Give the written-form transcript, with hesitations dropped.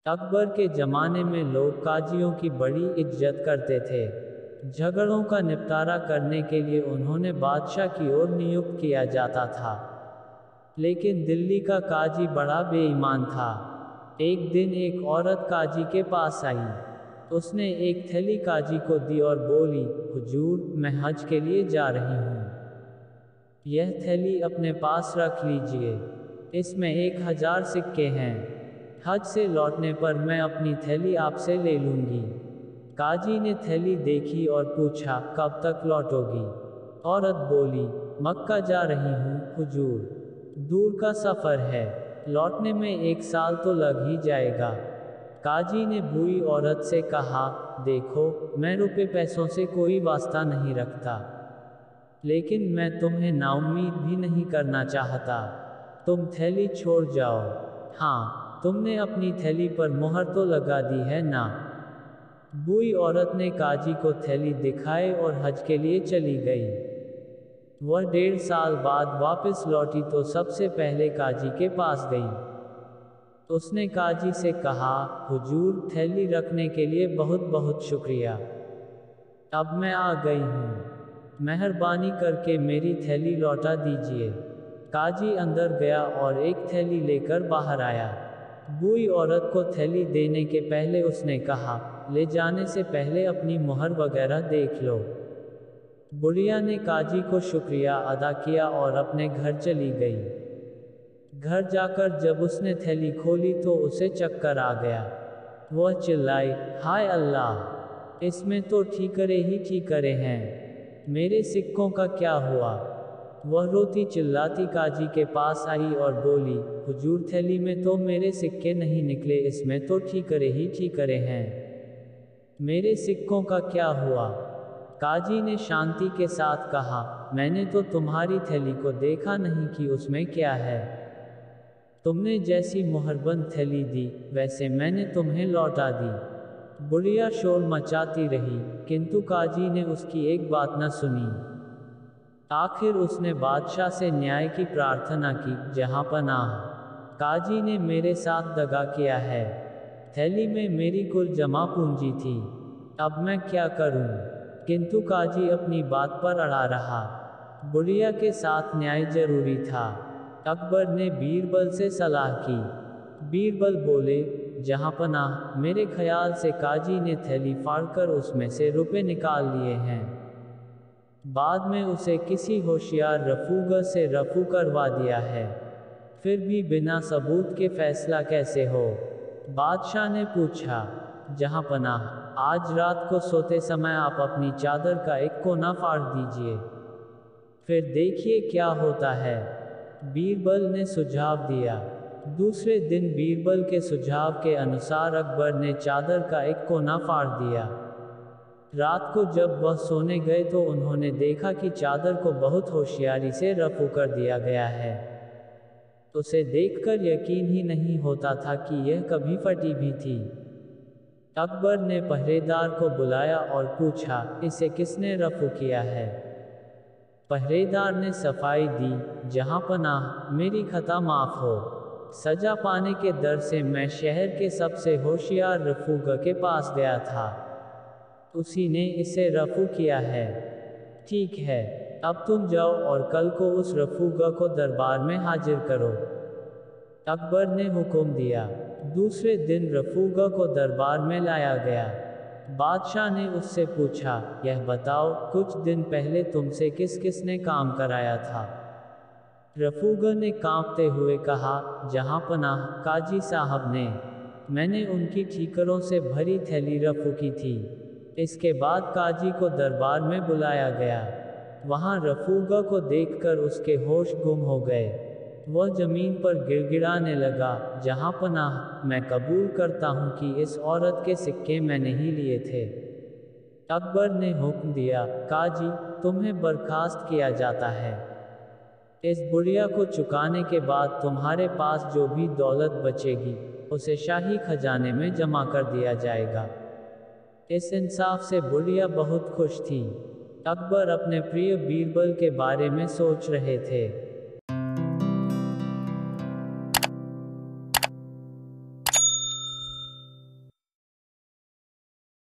अकबर के ज़माने में लोग काजियों की बड़ी इज्जत करते थे। झगड़ों का निपटारा करने के लिए उन्होंने बादशाह की ओर नियुक्त किया जाता था। लेकिन दिल्ली का काजी बड़ा बेईमान था। एक दिन एक औरत काजी के पास आई। उसने एक थैली काजी को दी और बोली, हुजूर, मैं हज के लिए जा रही हूँ। यह थैली अपने पास रख लीजिए। इसमें 1000 सिक्के हैं। हज से लौटने पर मैं अपनी थैली आपसे ले लूंगी। काजी ने थैली देखी और पूछा, कब तक लौटोगी? औरत बोली, मक्का जा रही हूँ, हुजूर। दूर का सफर है। लौटने में 1 साल तो लग ही जाएगा। काजी ने बूढ़ी औरत से कहा, देखो, मैं रुपए पैसों से कोई वास्ता नहीं रखता, लेकिन मैं तुम्हें नाउम्मीद भी नहीं करना चाहता। तुम थैली छोड़ जाओ। हाँ, तुमने अपनी थैली पर मुहर तो लगा दी है ना? बूढ़ी औरत ने काजी को थैली दिखाई और हज के लिए चली गई। वह 1.5 साल बाद वापस लौटी तो सबसे पहले काजी के पास गई। उसने काजी से कहा, हुजूर, थैली रखने के लिए बहुत बहुत शुक्रिया। अब मैं आ गई हूँ। मेहरबानी करके मेरी थैली लौटा दीजिए। काजी अंदर गया और एक थैली लेकर बाहर आया। बूढ़ी औरत को थैली देने के पहले उसने कहा, ले जाने से पहले अपनी मुहर वगैरह देख लो। बुढ़िया ने काजी को शुक्रिया अदा किया और अपने घर चली गई। घर जाकर जब उसने थैली खोली तो उसे चक्कर आ गया। वह चिल्लाई, हाय अल्लाह! इसमें तो ठीकरे ही ठीकरे हैं। मेरे सिक्कों का क्या हुआ? वह रोती चिल्लाती काजी के पास आई और बोली, हुजूर, थैली में तो मेरे सिक्के नहीं निकले, इसमें तो ठीकरे ही ठीकरे हैं। मेरे सिक्कों का क्या हुआ? काजी ने शांति के साथ कहा, मैंने तो तुम्हारी थैली को देखा नहीं कि उसमें क्या है। तुमने जैसी मुहरबंद थैली दी, वैसे मैंने तुम्हें लौटा दी। बुढ़िया शोर मचाती रही, किंतु काजी ने उसकी एक बात न सुनी। आखिर उसने बादशाह से न्याय की प्रार्थना की, जहांपनाह, काजी ने मेरे साथ दगा किया है। थैली में मेरी कुल जमा पूंजी थी। अब मैं क्या करूं? किंतु काजी अपनी बात पर अड़ा रहा। बुढ़िया के साथ न्याय जरूरी था। अकबर ने बीरबल से सलाह की। बीरबल बोले, जहांपनाह, मेरे ख्याल से काजी ने थैली फाड़कर उसमें से रुपए निकाल लिए हैं। बाद में उसे किसी होशियार रफूगर से रफू करवा दिया है। फिर भी बिना सबूत के फैसला कैसे हो? बादशाह ने पूछा, जहांपनाह, आज रात को सोते समय आप अपनी चादर का एक कोना फाड़ दीजिए, फिर देखिए क्या होता है। बीरबल ने सुझाव दिया। दूसरे दिन बीरबल के सुझाव के अनुसार अकबर ने चादर का एक कोना फाड़ दिया। रात को जब वह सोने गए तो उन्होंने देखा कि चादर को बहुत होशियारी से रफू कर दिया गया है। उसे देखकर यकीन ही नहीं होता था कि यह कभी फटी भी थी। अकबर ने पहरेदार को बुलाया और पूछा, इसे किसने रफू किया है? पहरेदार ने सफाई दी, जहांपनाह, मेरी खता माफ हो। सजा पाने के डर से मैं शहर के सबसे होशियार रफूगा के पास गया था। उसी ने इसे रफू किया है। ठीक है, अब तुम जाओ और कल को उस रफूगा को दरबार में हाजिर करो। अकबर ने हुक्म दिया। दूसरे दिन रफूगा को दरबार में लाया गया। बादशाह ने उससे पूछा, यह बताओ, कुछ दिन पहले तुमसे किस किसने काम कराया था? रफूगा ने कांपते हुए कहा, जहांपनाह, काजी साहब ने। मैंने उनकी ठीकरों से भरी थैली रफू की थी। इसके बाद काजी को दरबार में बुलाया गया। वहां रफूगा को देखकर उसके होश गुम हो गए। वह जमीन पर गिड़गिड़ाने लगा, जहांपनाह, मैं कबूल करता हूं कि इस औरत के सिक्के मैंने ही लिए थे। अकबर ने हुक्म दिया, काजी, तुम्हें बर्खास्त किया जाता है। इस बुढ़िया को चुकाने के बाद तुम्हारे पास जो भी दौलत बचेगी, उसे शाही खजाने में जमा कर दिया जाएगा। इस इंसाफ से बुढ़िया बहुत खुश थी। अकबर अपने प्रिय बीरबल के बारे में सोच रहे थे।